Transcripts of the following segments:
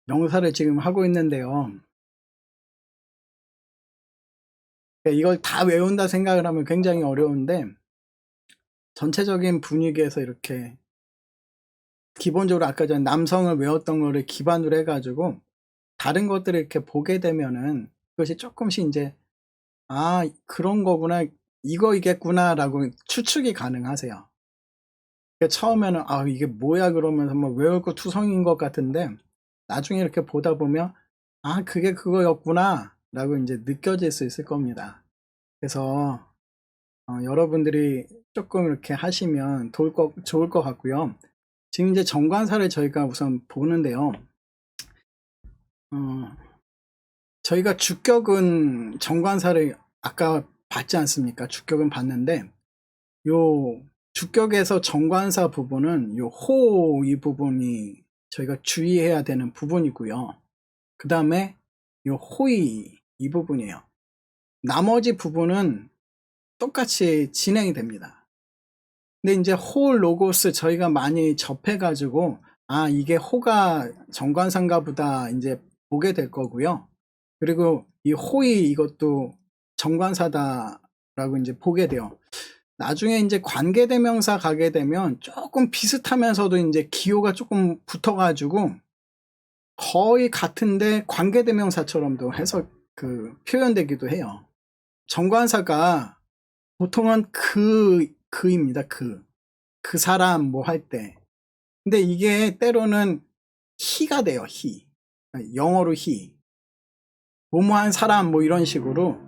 명사를 지금 하고 있는데요. 이걸 다 외운다 생각을 하면 굉장히 어려운데, 전체적인 분위기에서 이렇게 기본적으로 아까 전 남성을 외웠던 거를 기반으로 해가지고 다른 것들을 이렇게 보게 되면은 그것이 조금씩 이제 아 그런 거구나, 이거이겠구나라고 추측이 가능하세요. 처음에는 아 이게 뭐야 그러면서 뭐 외울 거 투성인 것 같은데, 나중에 이렇게 보다 보면 아 그게 그거였구나 라고 이제 느껴질 수 있을 겁니다. 그래서 여러분들이 조금 이렇게 하시면 좋을 것 같고요. 지금 이제 정관사를 저희가 우선 보는데요. 어, 저희가 주격은 정관사를 아까 봤지 않습니까? 주격은 봤는데, 요 주격에서 정관사 부분은 요 호 이 부분이 저희가 주의해야 되는 부분이고요. 그 다음에 요 호의 이 부분이에요. 나머지 부분은 똑같이 진행이 됩니다. 근데 이제 호 로고스 저희가 많이 접해가지고 아 이게 호가 정관사인가 보다 이제 보게 될 거고요. 그리고 이 호의 이것도 정관사다라고 이제 보게 돼요. 나중에 이제 관계대명사 가게 되면 조금 비슷하면서도 이제 기호가 조금 붙어가지고 거의 같은데 관계대명사처럼도 해서 표현되기도 해요. 정관사가 보통은 그입니다. 그 사람 뭐 할 때. 근데 이게 때로는 he가 돼요. he. 영어로 he. 뭐뭐한 사람 뭐 이런 식으로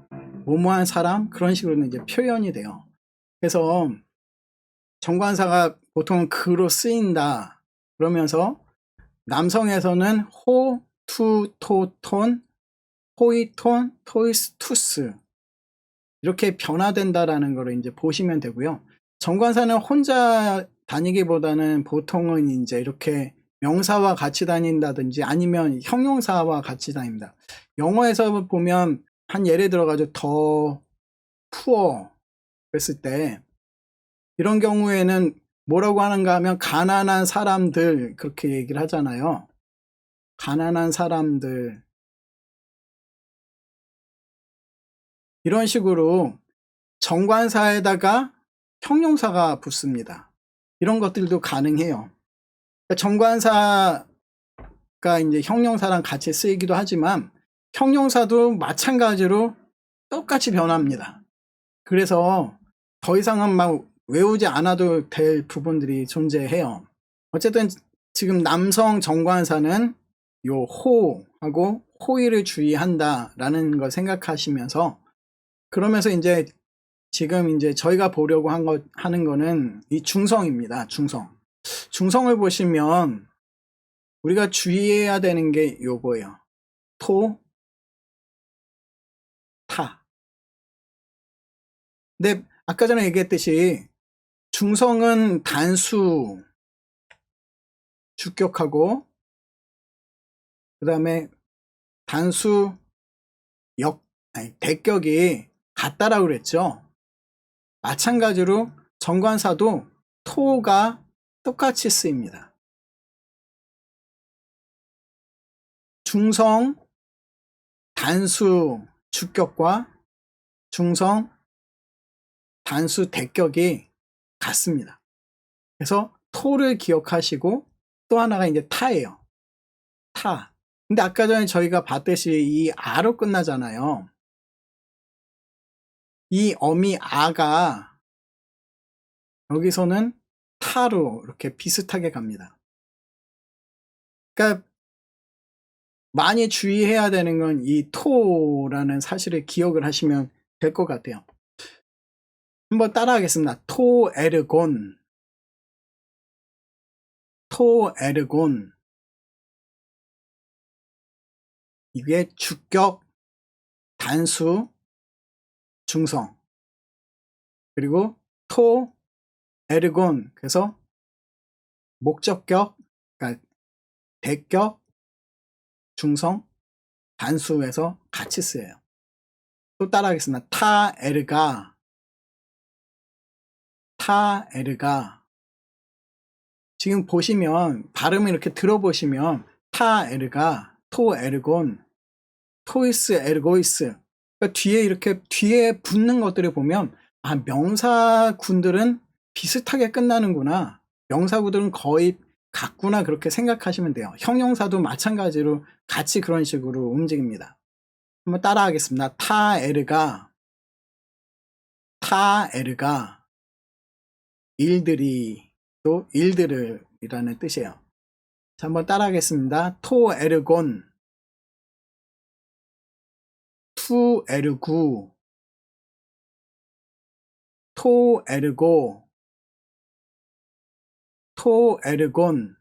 뭐뭐한 사람 그런 식으로는 이제 표현이 돼요. 그래서 정관사가 보통 그로 쓰인다 그러면서 남성에서는 호, 투, 토, 톤, 호이, 톤, 토이스, 투스 이렇게 변화된다라는 걸 이제 보시면 되고요. 정관사는 혼자 다니기보다는 보통은 이제 이렇게 명사와 같이 다닌다든지 아니면 형용사와 같이 다닙니다. 영어에서 보면 한 예를 들어가지고 더, 푸어 그랬을 때 이런 경우에는 뭐라고 하는가 하면 가난한 사람들 그렇게 얘기를 하잖아요. 가난한 사람들 이런 식으로 정관사에다가 형용사가 붙습니다. 이런 것들도 가능해요. 정관사가 이제 형용사랑 같이 쓰이기도 하지만 형용사도 마찬가지로 똑같이 변합니다. 그래서 더 이상은 막 외우지 않아도 될 부분들이 존재해요. 어쨌든 지금 남성 정관사는 요 호하고 호의를 주의한다라는 걸 생각하시면서, 그러면서 이제 지금 이제 저희가 보려고 하는 거는 이 중성입니다. 중성을 보시면 우리가 주의해야 되는 게 요거예요. 토, 타. 근데 아까 전에 얘기했듯이 중성은 단수 주격하고 그 다음에 단수 대격이 같다라고 그랬죠. 마찬가지로 정관사도 토가 똑같이 쓰입니다. 중성 단수 주격과 중성 단수 대격이 같습니다. 그래서 토를 기억하시고 또 하나가 이제 타예요. 타. 근데 아까 전에 저희가 봤듯이 이 아로 끝나잖아요. 이 어미 아가 여기서는 타로 이렇게 비슷하게 갑니다. 그러니까 많이 주의해야 되는 건 이 토라는 사실을 기억을 하시면 될 것 같아요. 한번 따라하겠습니다. 토에르곤, 토에르곤. 이게 주격, 단수, 중성. 그리고 토에르곤. 그래서 목적격, 그러니까 대격, 중성, 단수에서 같이 쓰여요. 또 따라하겠습니다. 타에르가, 타에르가. 지금 보시면 발음을 이렇게 들어보시면 타 에르가, 토 에르곤, 토이스 에르고이스. 그러니까 뒤에 이렇게 뒤에 붙는 것들을 보면 아, 명사군들은 비슷하게 끝나는구나. 명사구들은 거의 같구나 그렇게 생각하시면 돼요. 형용사도 마찬가지로 같이 그런 식으로 움직입니다. 한번 따라하겠습니다. 타 에르가 일들이 또 일들을 이라는 뜻이에요. 자, 한번 따라하겠습니다. 토 에르곤 투 에르구 토 에르고 토 에르곤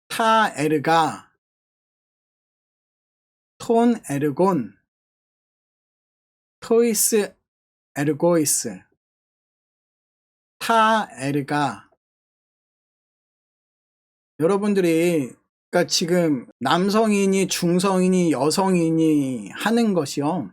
타 에르가 톤 에르곤 토이스 에르고이스 타 에르가. 여러분들이 그러니까 지금 남성이니 중성이니 여성이니 하는 것이요.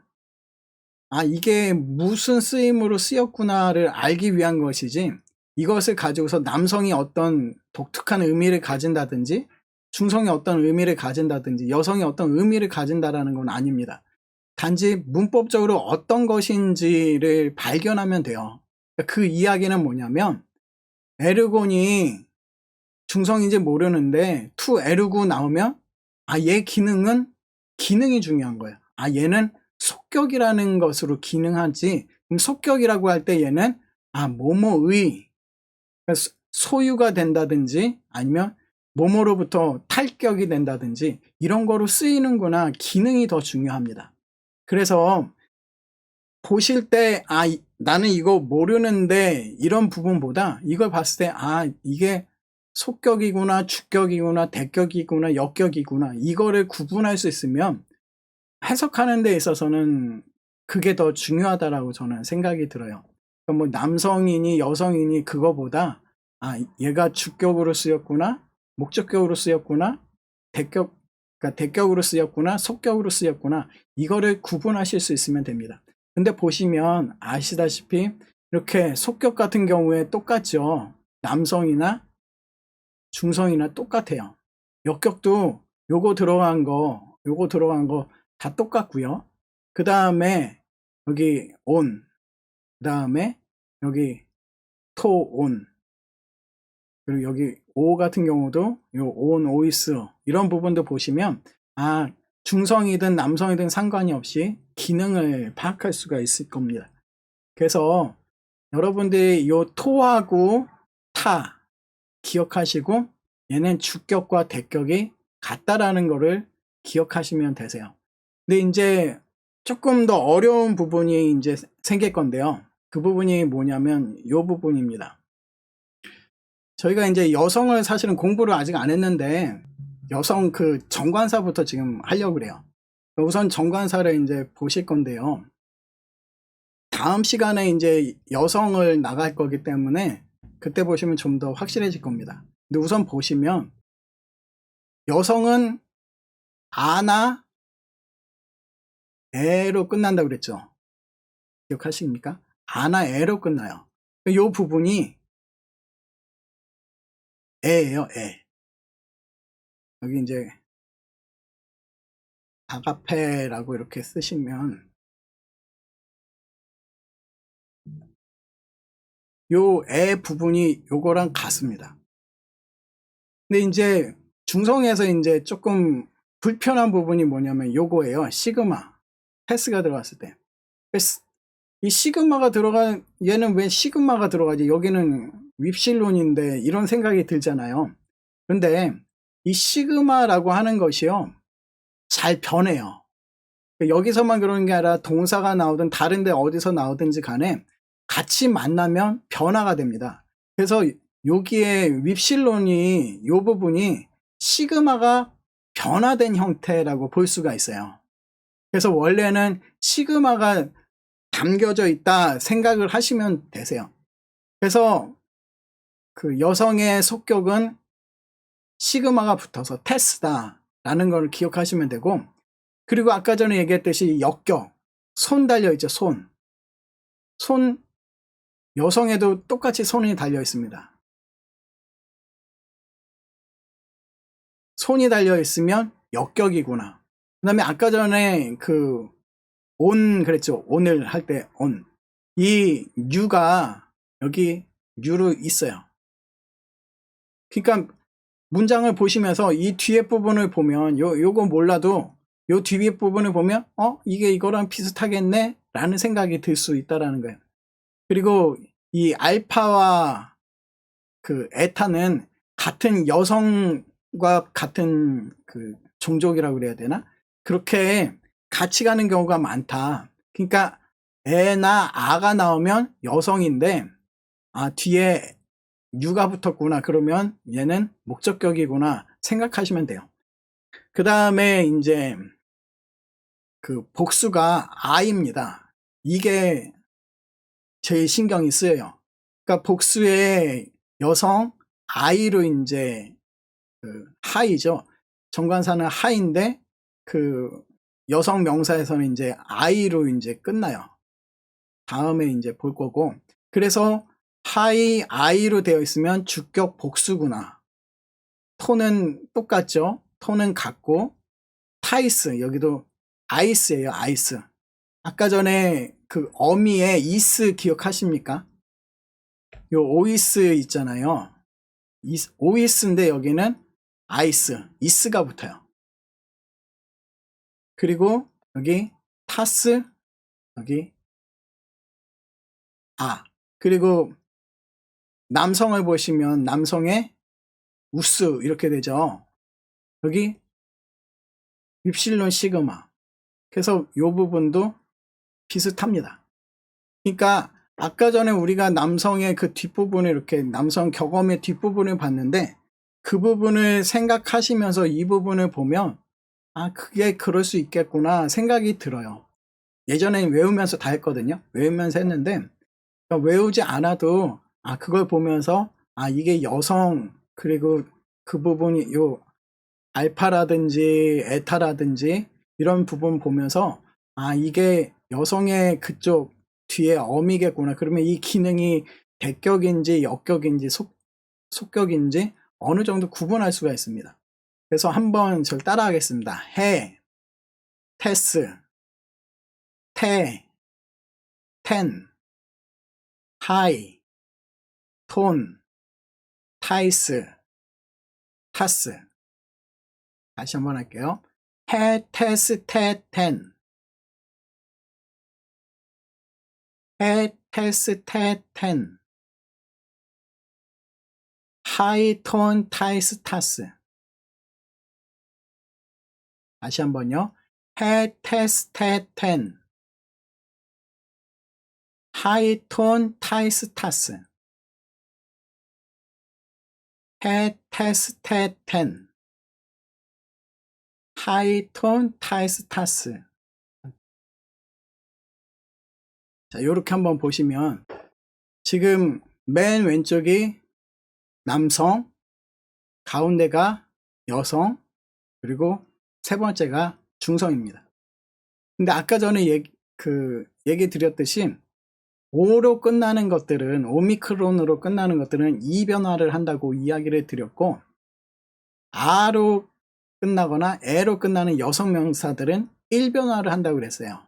아, 이게 무슨 쓰임으로 쓰였구나를 알기 위한 것이지 이것을 가지고서 남성이 어떤 독특한 의미를 가진다든지 중성이 어떤 의미를 가진다든지 여성이 어떤 의미를 가진다라는 건 아닙니다. 단지 문법적으로 어떤 것인지를 발견하면 돼요. 그 이야기는 뭐냐면 에르곤이 중성인지 모르는데 투 에르고 나오면 아, 얘 기능이 중요한 거예요. 아, 얘는 속격이라는 것으로 기능하지. 그럼 속격이라고 할 때 얘는 아, 뭐뭐의 소유가 된다든지 아니면 뭐뭐로부터 탈격이 된다든지 이런 거로 쓰이는구나. 기능이 더 중요합니다. 그래서 보실 때 아, 나는 이거 모르는데 이런 부분보다 이걸 봤을 때 아, 이게 속격이구나, 주격이구나, 대격이구나, 역격이구나 이거를 구분할 수 있으면 해석하는 데 있어서는 그게 더 중요하다라고 저는 생각이 들어요. 그러니까 뭐 남성이니 여성이니 그거보다 아, 얘가 주격으로 쓰였구나, 목적격으로 쓰였구나, 그러니까 대격으로 쓰였구나, 속격으로 쓰였구나 이거를 구분하실 수 있으면 됩니다. 근데 보시면 아시다시피 이렇게 속격 같은 경우에 똑같죠. 남성이나 중성이나 똑같아요. 역격도 요거 들어간 거 다 똑같고요. 그 다음에 여기 온, 그 다음에 여기 토, 온, 그리고 여기 오 같은 경우도 요 온, 오이스 이런 부분도 보시면 아, 중성이든 남성이든 상관이 없이 기능을 파악할 수가 있을 겁니다. 그래서 여러분들이 요 토하고 타 기억하시고 얘는 주격과 대격이 같다라는 거를 기억하시면 되세요. 근데 이제 조금 더 어려운 부분이 이제 생길 건데요. 그 부분이 뭐냐면 이 부분입니다. 저희가 이제 여성을 사실은 공부를 아직 안 했는데 여성 그 정관사부터 지금 하려고 그래요. 우선 정관사를 이제 보실 건데요. 다음 시간에 이제 여성을 나갈 거기 때문에 그때 보시면 좀 더 확실해질 겁니다. 근데 우선 보시면 여성은 아나 에로 끝난다고 그랬죠. 기억하십니까? 아나 에로 끝나요. 이 부분이 에예요, 에. 여기 이제 아가페라고 이렇게 쓰시면 요 에 부분이 요거랑 같습니다. 근데 이제 중성에서 이제 조금 불편한 부분이 뭐냐면 요거예요. 시그마. 패스가 들어갔을 때. 이 시그마가 들어간, 얘는 왜 시그마가 들어가지? 여기는 윕실론인데 이런 생각이 들잖아요. 근데 이 시그마라고 하는 것이요. 잘 변해요. 여기서만 그러는 게 아니라 동사가 나오든 다른데 어디서 나오든지 간에 같이 만나면 변화가 됩니다. 그래서 여기에 윕실론이 이 부분이 시그마가 변화된 형태라고 볼 수가 있어요. 그래서 원래는 시그마가 담겨져 있다 생각을 하시면 되세요. 그래서 그 여성의 속격은 시그마가 붙어서 테스다 라는 걸 기억하시면 되고, 그리고 아까 전에 얘기했듯이 역격, 손 달려있죠. 손 여성에도 똑같이 손이 달려 있습니다. 톤이 달려 있으면 역격이구나. 그 다음에 아까 전에 온 그랬죠. 온을 할 때 온. 이 유가 여기 유로 있어요. 그러니까 문장을 보시면서 이 뒤에 부분을 보면 요거 몰라도 요 뒤에 부분을 보면 이게 이거랑 비슷하겠네 라는 생각이 들 수 있다라는 거예요. 그리고 이 알파와 에타는 같은 여성과 같은 종족이라고 그래야 되나? 그렇게 같이 가는 경우가 많다. 그러니까 애나 아가 나오면 여성인데 뒤에 유가 붙었구나. 그러면 얘는 목적격이구나 생각하시면 돼요. 그 다음에 이제 복수가 I입니다. 이게 제일 신경이 쓰여요. 그러니까 복수의 여성 I로 이제 하이죠. 정관사는 하인데 여성 명사에서는 이제 I로 이제 끝나요. 다음에 이제 볼 거고. 그래서 하이 I로 되어 있으면 주격 복수구나. 톤은 똑같죠. 톤은 같고 타이스 여기도 아이스예요. 아이스. 아까 전에 어미의 이스 기억하십니까? 요 오이스 있잖아요. 오이스인데 여기는 아이스, 이스가 붙어요. 그리고 여기 타스, 여기 그리고 남성을 보시면 남성의 우스 이렇게 되죠. 여기 윕실론 시그마. 그래서 요 부분도 비슷합니다. 그러니까 아까 전에 우리가 남성의 뒷부분을 이렇게 남성 격엄의 뒷부분을 봤는데 그 부분을 생각하시면서 이 부분을 보면 그게 그럴 수 있겠구나 생각이 들어요. 예전에는 외우면서 다 했거든요. 외우면서 했는데 외우지 않아도 그걸 보면서 이게 여성 그리고 그 부분이 요 알파라든지 에타라든지 이런 부분 보면서 이게 여성의 그쪽 뒤에 어미겠구나. 그러면 이 기능이 대격인지 역격인지 속격인지 어느 정도 구분할 수가 있습니다. 그래서 한번 저를 따라 하겠습니다. 해, 테스, 테, 텐, 하이, 톤, 타이스, 타스. 다시 한번 할게요. 해, 테스, 테, 텐. 해, 테스, 테, 텐. 하이, 톤, 타이스, 타스. 다시 한번요. 해, 테스, 테, 텐. 하이, 톤, 타이스, 타스. 해, 테스, 테, 텐. 하이, 톤, 타이스, 타스. 자, 요렇게 한번 보시면 지금 맨 왼쪽이 남성, 가운데가 여성, 그리고 세 번째가 중성입니다. 근데 아까 전에 얘기 드렸듯이 O로 끝나는 것들은 오미크론으로 끝나는 것들은 2변화를 한다고 이야기를 드렸고 R로 끝나거나 E로 끝나는 여성 명사들은 1변화를 한다고 그랬어요.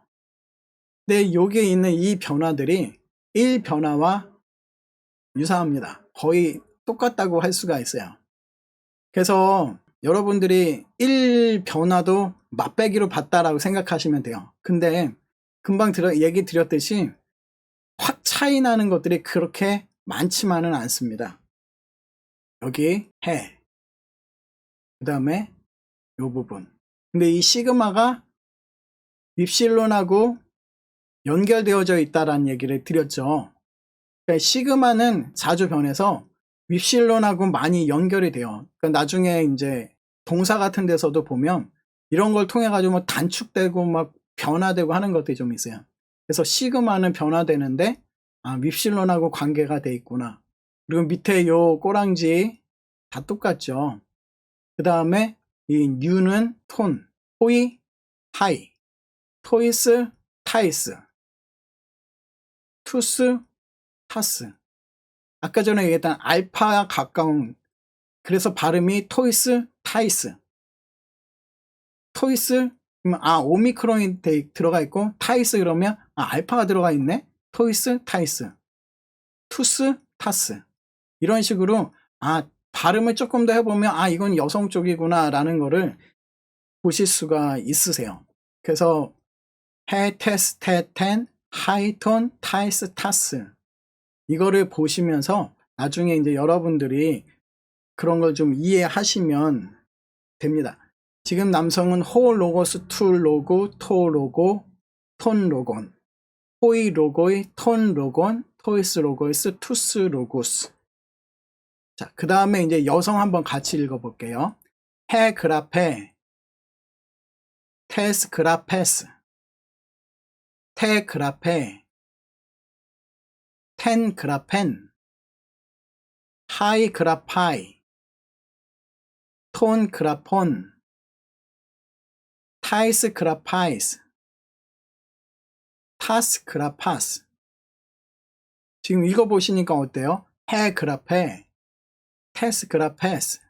근데 여기에 있는 이 변화들이 1변화와 유사합니다. 거의 똑같다고 할 수가 있어요. 그래서 여러분들이 1변화도 맛배기로 봤다라고 생각하시면 돼요. 근데 금방 얘기 드렸듯이 확 차이 나는 것들이 그렇게 많지만은 않습니다. 여기 해, 그 다음에 이 부분. 근데 이 시그마가 윕실론하고 연결되어져 있다라는 얘기를 드렸죠. 그러니까 시그마는 자주 변해서 윕실론하고 많이 연결이 돼요. 그러니까 나중에 이제 동사 같은 데서도 보면 이런 걸 통해 가지고 뭐 단축되고 막 변화되고 하는 것들이 좀 있어요. 그래서 시그마는 변화되는데 윕실론하고 관계가 돼 있구나. 그리고 밑에 요 꼬랑지 다 똑같죠. 그 다음에 이 뉴는 톤, 토이, 하이, 토이스, 타이스, 투스, 타스. 아까 전에 얘기했던 알파와 가까운, 그래서 발음이 토이스, 타이스. 토이스 그러면 오미크론이 들어가 있고 타이스 그러면 알파가 들어가 있네. 토이스 타이스, 투스 타스. 이런 식으로 발음을 조금 더 해보면 이건 여성 쪽이구나 라는 거를 보실 수가 있으세요. 그래서 해, 테스, 테, 텐, 하이톤, 타이스, 타스 이거를 보시면서 나중에 이제 여러분들이 그런 걸 좀 이해하시면 됩니다. 지금 남성은 호 로고스, 투 로고, 토 로고, 톤 로곤, 호이 로고이, 톤 로곤, 토이스 로고이스, 투스 로고스. 자, 그 다음에 이제 여성 한번 같이 읽어볼게요. 해 그라페, 테스 그라페스, 테 그라페, 텐 그라펜, 하이 그라파이, 톤 그라폰, 타이스 그라파이스, 타스 그라파스. 지금 읽어보시니까 어때요? 해 그라페, 테스 그라페스,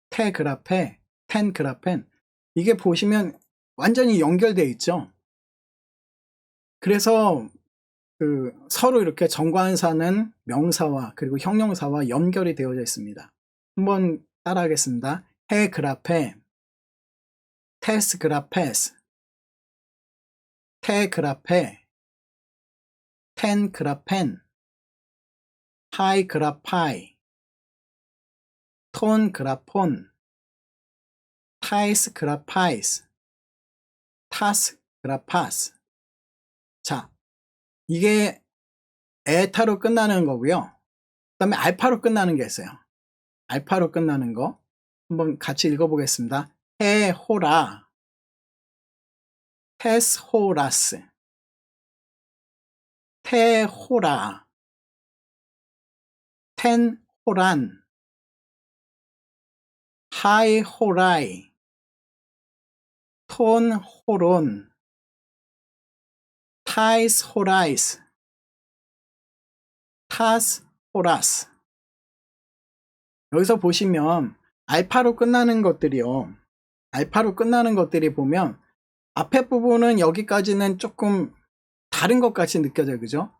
테 그라페, 텐 그라펜. 이게 보시면 완전히 연결되어 있죠. 그래서 서로 이렇게 정관사는 명사와 그리고 형용사와 연결이 되어져 있습니다. 한번 따라하겠습니다. 해 그라페, 테스 그라페스, 테 그라페, 텐 그라펜, 하이 그라파이, 톤 그라폰, 타이스 그라파이스, 타스 그라파스. 자, 이게 에타로 끝나는 거고요. 그 다음에 알파로 끝나는 게 있어요. 알파로 끝나는 거 한번 같이 읽어보겠습니다. 해호라, 테스호라스, 테호라, 텐호란, 하이호라이, 톤호론, 타이스호라이스, 타스호라스. 여기서 보시면 알파로 끝나는 것들이요. 알파로 끝나는 것들이 보면 앞에 부분은 여기까지는 조금 다른 것 같이 느껴져요. 그죠?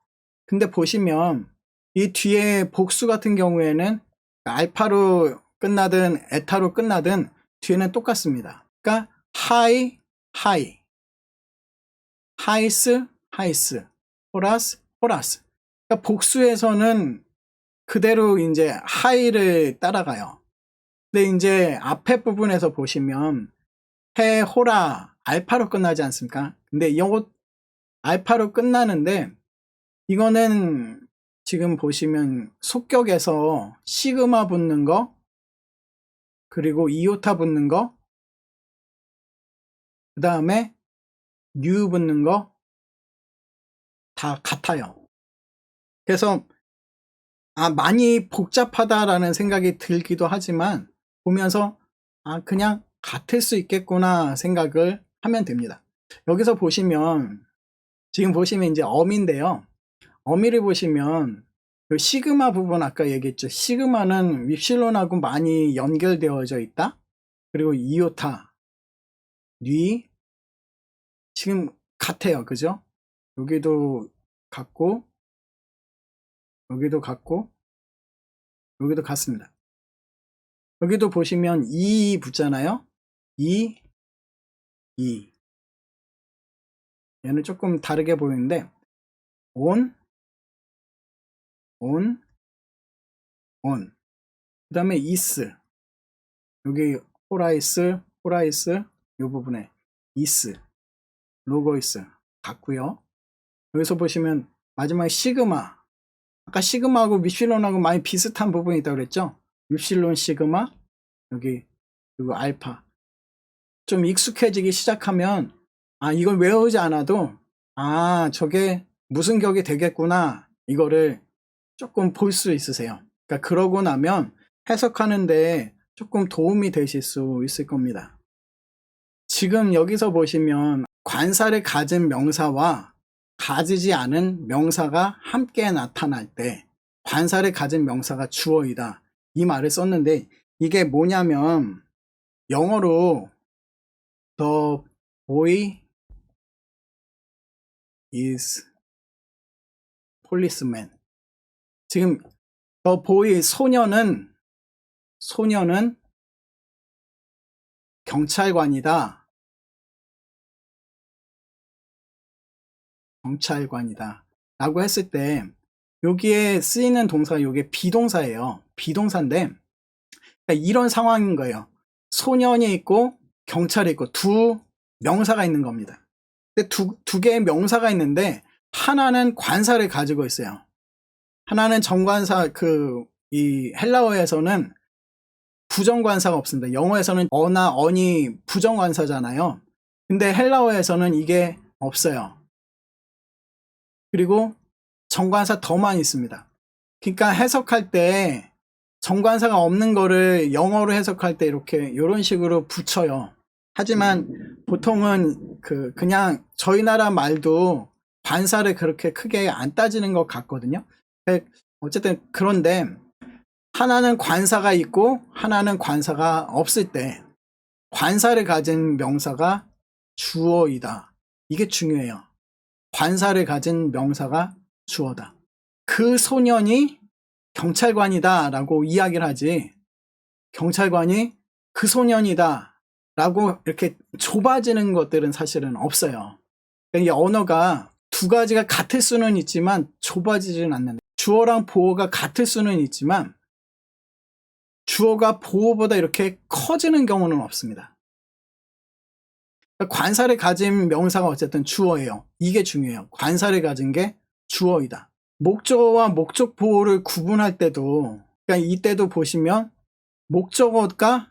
근데 보시면 이 뒤에 복수 같은 경우에는 알파로 끝나든 에타로 끝나든 뒤에는 똑같습니다. 그러니까 하이, 하이, 하이스, 하이스, 호라스, 호라스. 그러니까 복수에서는 그대로 이제 하이를 따라가요. 근데 이제 앞에 부분에서 보시면 해, 호라, 알파로 끝나지 않습니까? 근데 이것 알파로 끝나는데 이거는 지금 보시면 속격에서 시그마 붙는 거 그리고 이오타 붙는 거 그 다음에 뉴 붙는 거 다 같아요. 그래서 많이 복잡하다라는 생각이 들기도 하지만 보면서 그냥 같을 수 있겠구나 생각을 하면 됩니다. 여기서 보시면 지금 보시면 이제 어미인데요. 어미를 보시면 그 시그마 부분 아까 얘기했죠. 시그마는 윕실론하고 많이 연결되어져 있다. 그리고 이오타, 뉘 지금 같아요. 그죠? 여기도 같고 여기도 같고 여기도 같습니다. 여기도 보시면 이 붙잖아요. 이 얘는 조금 다르게 보이는데 온 그 다음에 이스 여기 호라이스 이 부분에 이스 로고이스 같고요. 여기서 보시면 마지막에 시그마 아까 시그마하고 윕실론하고 많이 비슷한 부분이 있다고 그랬죠. 윕실론 시그마 여기 그리고 알파 좀 익숙해지기 시작하면 이걸 외우지 않아도 저게 무슨 격이 되겠구나 이거를 조금 볼 수 있으세요. 그러니까 그러고 나면 해석하는데 조금 도움이 되실 수 있을 겁니다. 지금 여기서 보시면 관사를 가진 명사와 가지지 않은 명사가 함께 나타날 때 관사를 가진 명사가 주어이다 이 말을 썼는데 이게 뭐냐면 영어로 The boy is policeman. 지금 the boy 소년은 경찰관이다. 라고 했을 때 여기에 쓰이는 동사가 요게 비동사예요. 비동사인데 그러니까 이런 상황인 거예요. 소년이 있고 경찰이 있고 두 명사가 있는 겁니다. 근데 두 개의 명사가 있는데 하나는 관사를 가지고 있어요. 하나는 정관사, 이 헬라어에서는 부정관사가 없습니다. 영어에서는 어나 언이 부정관사잖아요. 근데 헬라어에서는 이게 없어요. 그리고 정관사 더만 있습니다. 그러니까 해석할 때 정관사가 없는 거를 영어로 해석할 때 이런 식으로 붙여요. 하지만 보통은 그냥 저희 나라 말도 관사를 그렇게 크게 안 따지는 것 같거든요. 어쨌든 그런데 하나는 관사가 있고 하나는 관사가 없을 때 관사를 가진 명사가 주어이다. 이게 중요해요. 관사를 가진 명사가 주어다. 그 소년이 경찰관이다 라고 이야기를 하지 경찰관이 그 소년이다 라고 이렇게 좁아지는 것들은 사실은 없어요. 그러니까 이 언어가 두 가지가 같을 수는 있지만 좁아지지는 않는다. 주어랑 보어가 같을 수는 있지만 주어가 보어보다 이렇게 커지는 경우는 없습니다. 그러니까 관사를 가진 명사가 어쨌든 주어예요. 이게 중요해요. 관사를 가진 게 주어이다. 목적어와 목적 보호를 구분할 때도 그러니까 이때도 보시면 목적어가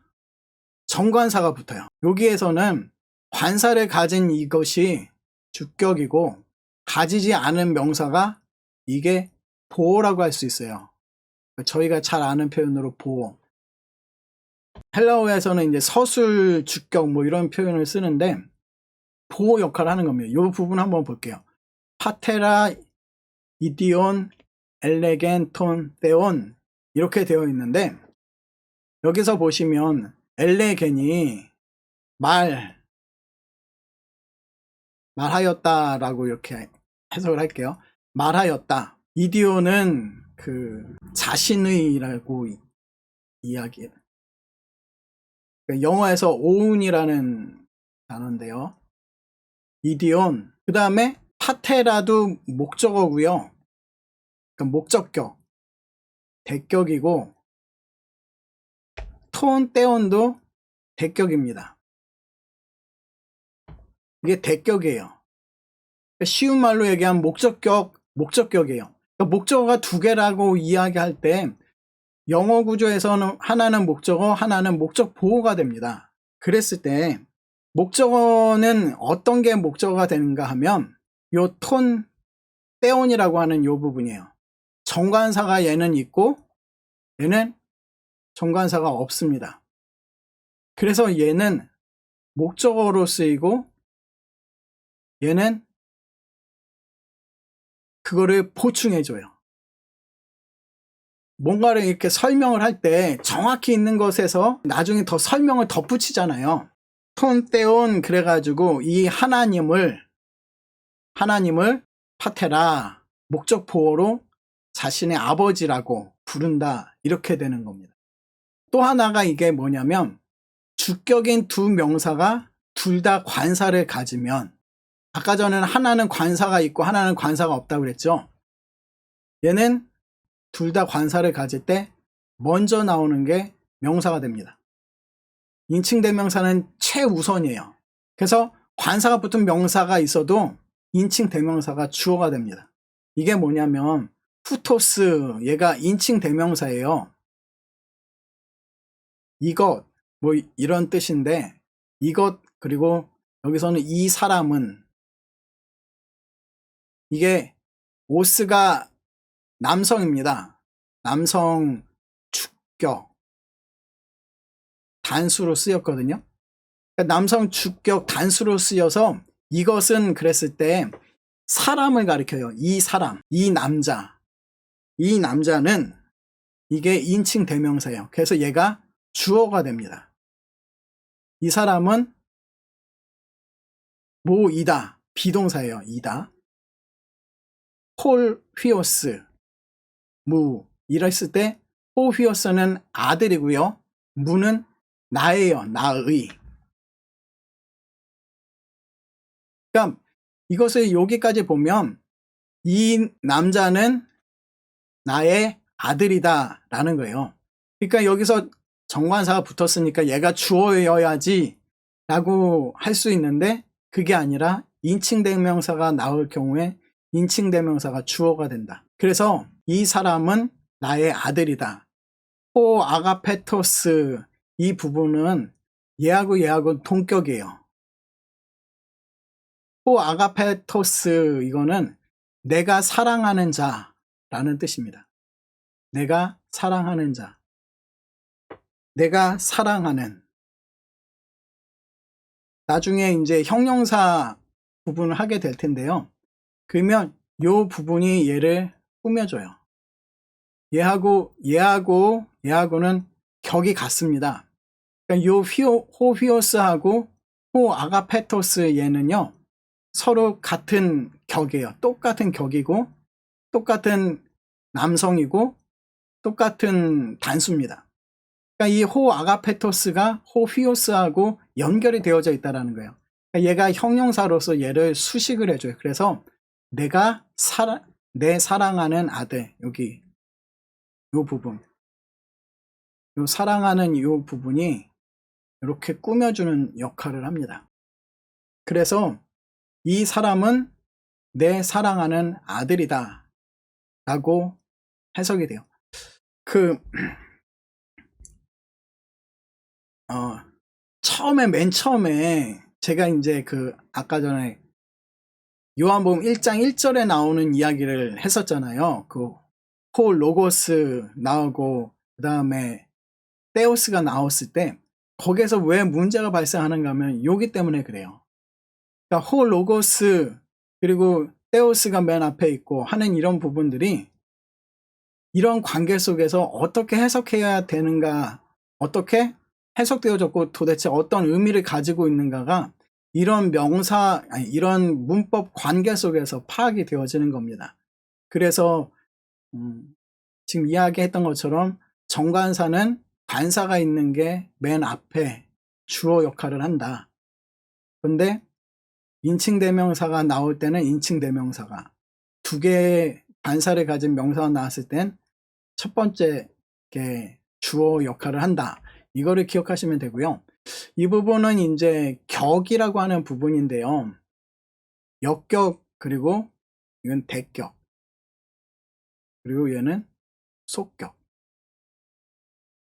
정관사가 붙어요. 여기에서는 관사를 가진 이것이 주격이고 가지지 않은 명사가 이게 보호라고 할 수 있어요. 저희가 잘 아는 표현으로 보호. 헬라어에서는 이제 서술, 주격 뭐 이런 표현을 쓰는데 보호 역할을 하는 겁니다. 이 부분 한번 볼게요. 파테라, 이디온, 엘레겐, 톤, 테온 이렇게 되어 있는데 여기서 보시면 엘레겐이 말하였다라고 이렇게 해석을 할게요. 말하였다. 이디온은 자신의라고 이야기해요. 영어에서 own이라는 단어인데요. 이디온. 그 다음에 파테라도 목적어고요. 그러니까 목적격, 대격이고 톤, 떼온도 대격입니다. 이게 대격이에요. 그러니까 쉬운 말로 얘기하면 목적격이에요. 그러니까 목적어가 두 개라고 이야기할 때 영어 구조에서는 하나는 목적어, 하나는 목적 보호가 됩니다. 그랬을 때 목적어는 어떤 게 목적어가 되는가 하면 요 톤, 떼온이라고 하는 요 부분이에요. 정관사가 얘는 있고 얘는 정관사가 없습니다. 그래서 얘는 목적어로 쓰이고 얘는 그거를 보충해줘요. 뭔가를 이렇게 설명을 할 때 정확히 있는 것에서 나중에 더 설명을 덧붙이잖아요. 톤, 떼온 그래가지고 이 하나님을 파테라 목적 보호로 자신의 아버지라고 부른다 이렇게 되는 겁니다. 또 하나가 이게 뭐냐면 주격인 두 명사가 둘 다 관사를 가지면 아까 전에는 하나는 관사가 있고 하나는 관사가 없다고 그랬죠. 얘는 둘 다 관사를 가질 때 먼저 나오는 게 명사가 됩니다. 인칭 대명사는 최우선이에요. 그래서 관사가 붙은 명사가 있어도 인칭 대명사가 주어가 됩니다. 이게 뭐냐면 후토스, 얘가 인칭 대명사예요. 이것 뭐 이런 뜻인데 이것 그리고 여기서는 이 사람은 이게 오스가 남성입니다. 남성 주격 단수로 쓰였거든요. 그러니까 남성 주격 단수로 쓰여서 이것은 그랬을 때 사람을 가리켜요. 이 사람, 이 남자. 이 남자는 이게 인칭 대명사예요. 그래서 얘가 주어가 됩니다. 이 사람은 모이다. 비동사예요. 이다. 홀 휘오스 무 이랬을 때 호 휘오스는 아들이고요. 무는 나예요. 나의. 그러니까 이것을 여기까지 보면 이 남자는 나의 아들이다 라는 거예요. 그러니까 여기서 정관사가 붙었으니까 얘가 주어여야지 라고 할 수 있는데 그게 아니라 인칭대명사가 나올 경우에 인칭대명사가 주어가 된다. 그래서 이 사람은 나의 아들이다. 호 아가페토스 이 부분은 얘하고 동격이에요. 호 아가페토스 이거는 내가 사랑하는 자라는 뜻입니다. 내가 사랑하는 자. 내가 사랑하는. 나중에 이제 형용사 부분을 하게 될 텐데요. 그러면 요 부분이 얘를 꾸며줘요. 얘하고는 격이 같습니다. 그러니까 요 호 휘오스하고 호 아가페토스 얘는요. 서로 같은 격이에요. 똑같은 격이고 똑같은 남성이고 똑같은 단수입니다. 그러니까 이 호 아가페토스가 호 휘오스하고 연결이 되어져 있다는 거예요. 그러니까 얘가 형용사로서 얘를 수식을 해줘요. 그래서 내 사랑하는 아들 여기 요 부분 요 사랑하는 요 부분이 이렇게 꾸며주는 역할을 합니다. 그래서 이 사람은 내 사랑하는 아들이다 라고 해석이 돼요. 맨 처음에 제가 이제 아까 전에 요한복음 1장 1절에 나오는 이야기를 했었잖아요. 호 로고스 나오고 그 다음에 테오스가 나왔을 때 거기에서 왜 문제가 발생하는가 하면 요기 때문에 그래요. 그러니까 호 로고스 그리고 테오스가 맨 앞에 있고 하는 이런 부분들이 이런 관계 속에서 어떻게 해석해야 되는가, 어떻게 해석되어졌고 도대체 어떤 의미를 가지고 있는가가 이런 이런 문법 관계 속에서 파악이 되어지는 겁니다. 그래서 지금 이야기했던 것처럼 정관사는 관사가 있는 게 맨 앞에 주어 역할을 한다. 그런데 인칭대명사가 나올 때는 인칭대명사가 두 개의 관사를 가진 명사가 나왔을 땐 첫 번째 게 주어 역할을 한다. 이거를 기억하시면 되고요. 이 부분은 이제 격이라고 하는 부분인데요. 역격 그리고 이건 대격 그리고 얘는 속격.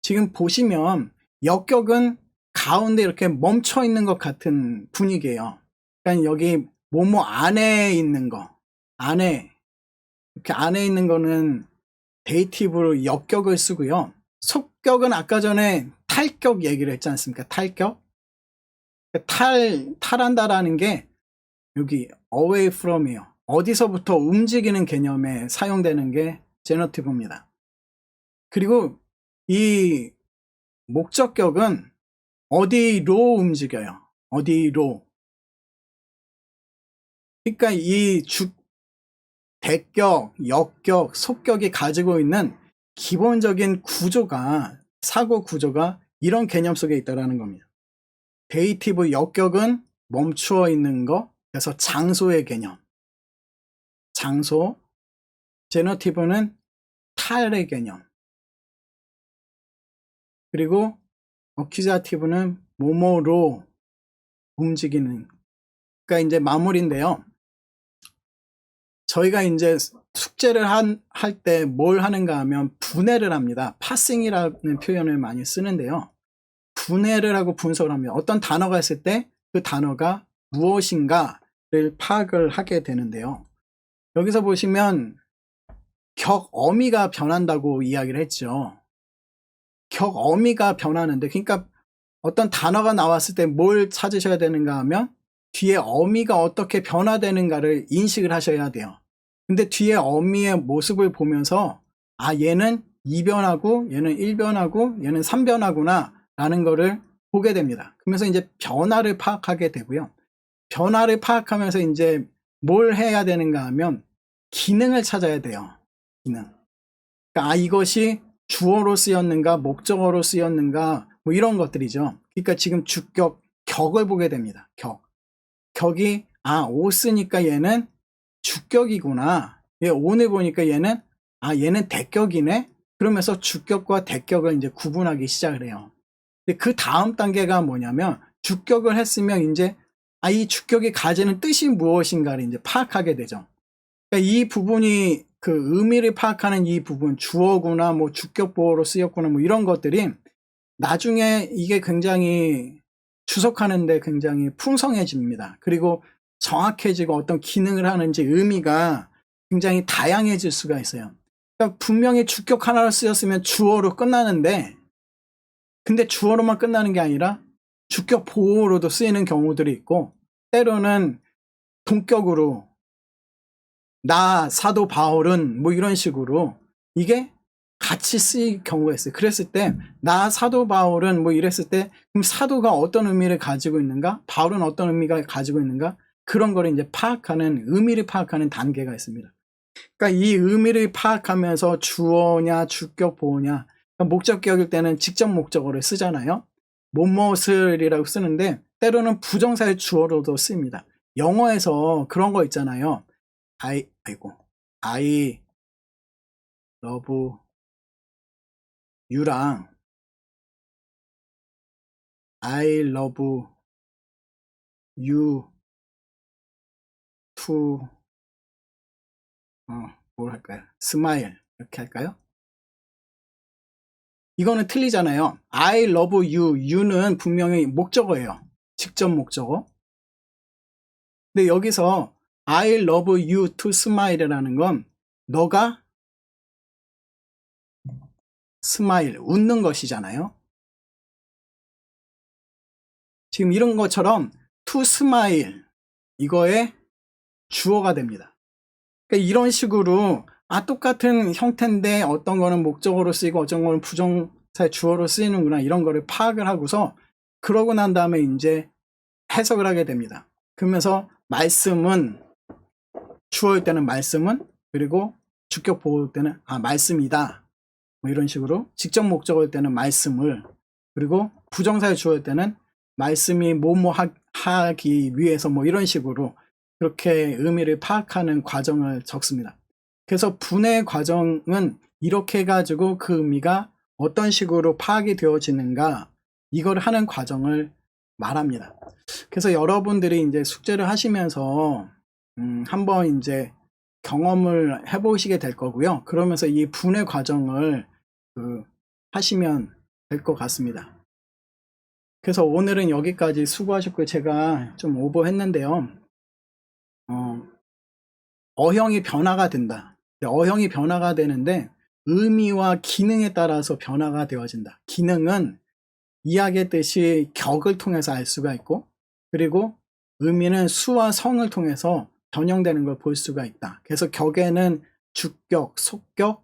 지금 보시면 역격은 가운데 이렇게 멈춰 있는 것 같은 분위기예요. 그러니까 여기 뭐뭐 안에 있는 거 안에 이렇게 안에 있는 거는 데이티브로 역격을 쓰고요. 속격은 아까 전에 탈격 얘기를 했지 않습니까? 탈격. 탈한다라는 게 여기 away from이에요. 어디서부터 움직이는 개념에 사용되는 게 제너티브입니다. 그리고 이 목적격은 어디로 움직여요. 어디로. 그러니까 이 대격, 역격, 속격이 가지고 있는 기본적인 구조가 사고 구조가 이런 개념 속에 있다는 겁니다. 데이티브 역격은 멈추어 있는 거, 그래서 장소의 개념. 장소. 제너티브는 탈의 개념. 그리고 어큐자티브는 뭐뭐로 움직이는. 그러니까 이제 마무리인데요. 저희가 이제 숙제를 할 때 뭘 하는가 하면 분해를 합니다. 파싱이라는 표현을 많이 쓰는데요. 분해를 하고 분석을 합니다. 어떤 단어가 있을 때 그 단어가 무엇인가를 파악을 하게 되는데요. 여기서 보시면 격 어미가 변한다고 이야기를 했죠. 격 어미가 변하는데 그러니까 어떤 단어가 나왔을 때 뭘 찾으셔야 되는가 하면 뒤에 어미가 어떻게 변화되는가를 인식을 하셔야 돼요. 근데 뒤에 어미의 모습을 보면서 얘는 2변하고 얘는 1변하고 얘는 3변하구나 라는 거를 보게 됩니다. 그러면서 이제 변화를 파악하게 되고요. 변화를 파악하면서 이제 뭘 해야 되는가 하면 기능을 찾아야 돼요. 기능. 그러니까 이것이 주어로 쓰였는가, 목적어로 쓰였는가, 뭐 이런 것들이죠. 그러니까 지금 주격, 격을 보게 됩니다. 격이, 오 쓰니까 얘는 주격이구나. 온을 보니까 얘는, 얘는 대격이네? 그러면서 주격과 대격을 이제 구분하기 시작을 해요. 근데 그 다음 단계가 뭐냐면, 주격을 했으면 이제, 이 주격이 가지는 뜻이 무엇인가를 이제 파악하게 되죠. 그러니까 이 부분이 그 의미를 파악하는 이 부분, 주어구나, 뭐 주격 보호로 쓰였구나, 뭐 이런 것들이 나중에 이게 굉장히 주석하는데 굉장히 풍성해집니다. 그리고 정확해지고 어떤 기능을 하는지 의미가 굉장히 다양해질 수가 있어요. 그러니까 분명히 주격 하나로 쓰였으면 주어로 끝나는데, 근데 주어로만 끝나는 게 아니라 주격 보호로도 쓰이는 경우들이 있고, 때로는 동격으로 나 사도 바울은 뭐 이런 식으로 이게 같이 쓰일 경우가 있어요. 그랬을 때 나 사도 바울은 뭐 이랬을 때 그럼 사도가 어떤 의미를 가지고 있는가? 바울은 어떤 의미가 가지고 있는가? 그런 거를 이제 파악하는, 의미를 파악하는 단계가 있습니다. 그러니까 이 의미를 파악하면서 주어냐 주격 보호냐, 그러니까 목적격일 때는 직접 목적어를 쓰잖아요. 뭐뭇을이라고 쓰는데 때로는 부정사의 주어로도 쓰입니다. 영어에서 그런 거 있잖아요. I love you랑 I love you to 뭘 할까요? smile 이렇게 할까요? 이거는 틀리잖아요. I love you, you는 분명히 목적어예요. 직접 목적어. 근데 여기서 I love you to smile이라는 건 너가 smile, 웃는 것이잖아요. 지금 이런 것처럼 to smile 이거의 주어가 됩니다. 그러니까 이런 식으로 똑같은 형태인데 어떤 거는 목적어로 쓰이고 어떤 거는 부정사의 주어로 쓰이는구나, 이런 거를 파악을 하고서 그러고 난 다음에 이제 해석을 하게 됩니다. 그러면서 말씀은 주어일 때는 말씀은, 그리고 주격 보호일 때는 말씀이다, 뭐 이런 식으로 직접 목적어일 때는 말씀을, 그리고 부정사의 주어일 때는 말씀이 뭐뭐 하기 위해서, 뭐 이런 식으로 그렇게 의미를 파악하는 과정을 적습니다. 그래서 분해 과정은 이렇게 해가지고 그 의미가 어떤 식으로 파악이 되어지는가, 이걸 하는 과정을 말합니다. 그래서 여러분들이 이제 숙제를 하시면서 한번 이제 경험을 해보시게 될 거고요. 그러면서 이 분해 과정을 하시면 될 것 같습니다. 그래서 오늘은 여기까지 수고하셨고요. 제가 좀 오버했는데요. 어형이 변화가 된다. 어형이 변화가 되는데 의미와 기능에 따라서 변화가 되어진다. 기능은 이야기했듯이 격을 통해서 알 수가 있고, 그리고 의미는 수와 성을 통해서 변형되는 걸 볼 수가 있다. 그래서 격에는 주격, 속격,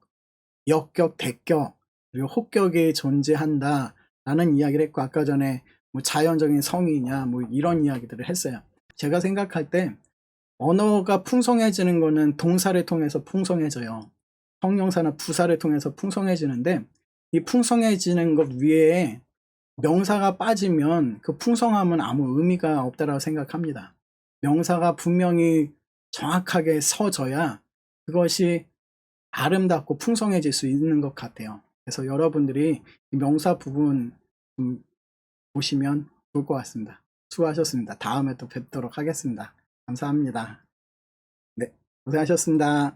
역격, 대격, 그리고 혹격이 존재한다 라는 이야기를 했고, 아까 전에 뭐 자연적인 성이냐 뭐 이런 이야기들을 했어요. 제가 생각할 때 언어가 풍성해지는 거는 동사를 통해서 풍성해져요. 형용사나 부사를 통해서 풍성해지는데, 이 풍성해지는 것 위에 명사가 빠지면 그 풍성함은 아무 의미가 없다라고 생각합니다. 명사가 분명히 정확하게 서져야 그것이 아름답고 풍성해질 수 있는 것 같아요. 그래서 여러분들이 이 명사 부분 좀 보시면 좋을 것 같습니다. 수고하셨습니다. 다음에 또 뵙도록 하겠습니다. 감사합니다. 네, 고생하셨습니다.